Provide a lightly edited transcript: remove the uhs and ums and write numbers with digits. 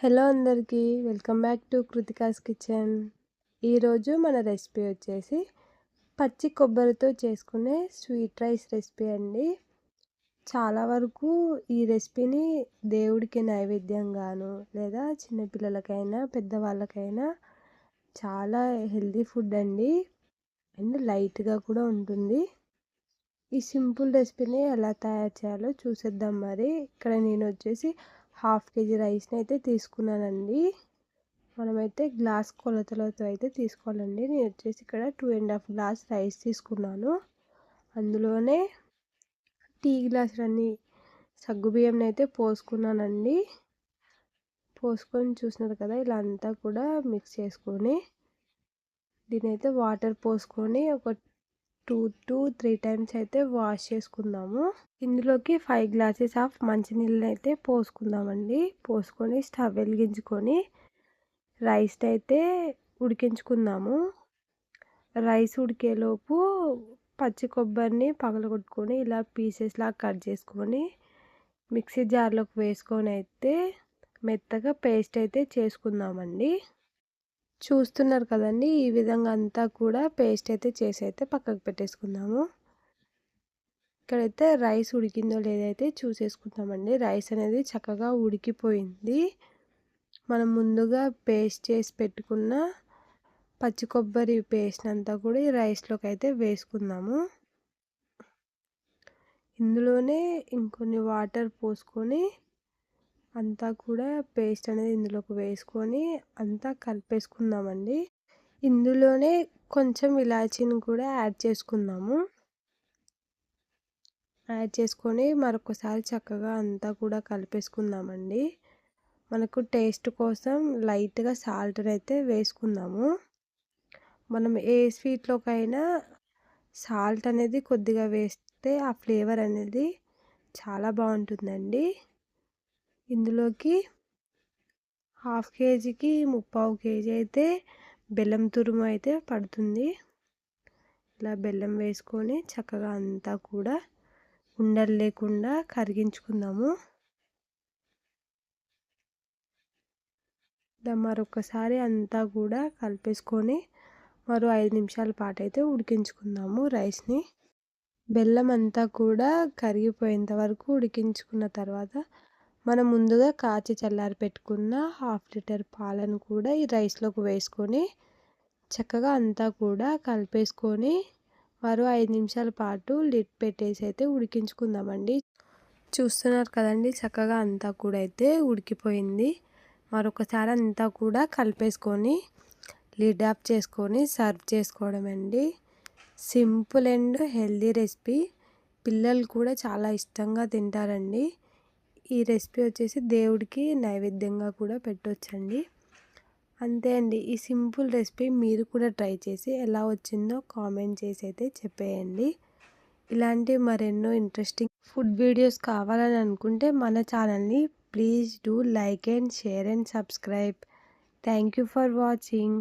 Hello అందరికీ welcome back to Kritika's kitchen. ఈరోజు మన రెసిపీ వచ్చేసి పచ్చి కొబ్బరితో చేసుకునే స్వీట్ రైస్ రెసిపీ అండి. చాలా వరకు ఈ రెసిపీని దేవుడికి నైవేద్యంగాను లేదా చిన్నపిల్లలకైనా పెద్దవాళ్ళకైనా చాలా హెల్తీ ఫుడ్ అండి. అండ్ లైట్గా కూడా ఉంటుంది. ఈ సింపుల్ రెసిపీని ఎలా తయారు చేయాలో చూసేద్దాం. మరి ఇక్కడ నేను వచ్చేసి 1/2 kg రైస్ని అయితే తీసుకున్నానండి. మనమైతే గ్లాస్ కొలతలతో అయితే తీసుకోవాలండి. నేను వచ్చేసి ఇక్కడ 2.5 గ్లాస్ రైస్ తీసుకున్నాను. అందులోనే టీ గ్లాసులన్నీ సగ్గుబియ్యంని అయితే పోసుకున్నానండి. పోసుకొని చూసినారు కదా, ఇలా అంతా కూడా మిక్స్ చేసుకొని దీనైతే వాటర్ పోసుకొని ఒక 2 to 3 టైమ్స్ అయితే వాష్ చేసుకుందాము. ఇందులోకి 5 గ్లాసెస్ ఆఫ్ మంచినీళ్ళని అయితే పోసుకుందామండి. పోసుకొని స్టవ్ వెలిగించుకొని రైస్ అయితే ఉడికించుకుందాము. రైస్ ఉడికేలోపు పచ్చి కొబ్బరిని పగలగొట్టుకొని ఇలా పీసెస్ లాగా కట్ చేసుకొని మిక్సీ జార్లోకి వేసుకొని అయితే మెత్తగా పేస్ట్ అయితే చేసుకుందామండి. చూస్తున్నారు కదండి, ఈ విధంగా అంతా కూడా పేస్ట్ అయితే చేసి అయితే పక్కకు పెట్టేసుకుందాము. ఇక్కడైతే రైస్ ఉడికిందో లేదైతే చూసేసుకుందామండి. రైస్ అనేది చక్కగా ఉడికిపోయింది. మనం ముందుగా పేస్ట్ చేసి పెట్టుకున్న పచ్చి కొబ్బరి పేస్ట్ అంతా కూడా ఈ రైస్లోకి అయితే వేసుకుందాము. ఇందులోనే ఇంకొన్ని వాటర్ పోసుకొని అంతా కూడా పేస్ట్ అనేది ఇందులోకి వేసుకొని అంతా కలిపేసుకుందామండి. ఇందులోనే కొంచెం ఇలాచీని కూడా యాడ్ చేసుకుందాము. యాడ్ చేసుకొని మరొకసారి చక్కగా అంతా కూడా కలిపేసుకుందామండి. మనకు టేస్ట్ కోసం లైట్గా సాల్ట్ అయితే వేసుకుందాము. మనం ఏ స్వీట్లోకైనా సాల్ట్ అనేది కొద్దిగా వేస్తే ఆ ఫ్లేవర్ అనేది చాలా బాగుంటుందండి. ఇందులోకి 1/2 kgకి 3/4 kg అయితే బెల్లం తురుము అయితే పడుతుంది. ఇలా బెల్లం వేసుకొని చక్కగా అంతా కూడా ఉండలు లేకుండా కరిగించుకుందాము. ఇలా మరొకసారి అంతా కూడా కలిపేసుకొని మరో 5 నిమిషాల పాటు అయితే ఉడికించుకుందాము రైస్ని. బెల్లం అంతా కూడా కరిగిపోయేంత వరకు ఉడికించుకున్న తర్వాత మనం ముందుగా కాచి చల్లారి పెట్టుకున్న 1/2 లీటర్ పాలను కూడా ఈ రైస్లోకి వేసుకొని చక్కగా అంతా కూడా కలిపేసుకొని మరో 5 నిమిషాల పాటు లిడ్ పెట్టేసి అయితే ఉడికించుకుందామండి. చూస్తున్నారు కదండి, చక్కగా అంతా కూడా అయితే ఉడికిపోయింది. మరొకసారి అంతా కూడా కలిపేసుకొని లిడ్ ఆఫ్ చేసుకొని సర్వ్ చేసుకోవడం అండి. Simple and healthy recipe. పిల్లలు కూడా చాలా ఇష్టంగా తింటారండి. ఈ రెసిపీ వచ్చేసి దేవుడికి నైవేద్యంగా కూడా పెట్టొచ్చండి. అంతే అండి, ఈ సింపుల్ రెసిపీ మీరు కూడా ట్రై చేసి ఎలా వచ్చిందో కామెంట్ చేసి అయితే చెప్పేయండి. ఇలాంటి మరెన్నో ఇంట్రెస్టింగ్ ఫుడ్ వీడియోస్ కావాలని అనుకుంటే మన ఛానల్ని please do like and share and subscribe. Thank you for watching.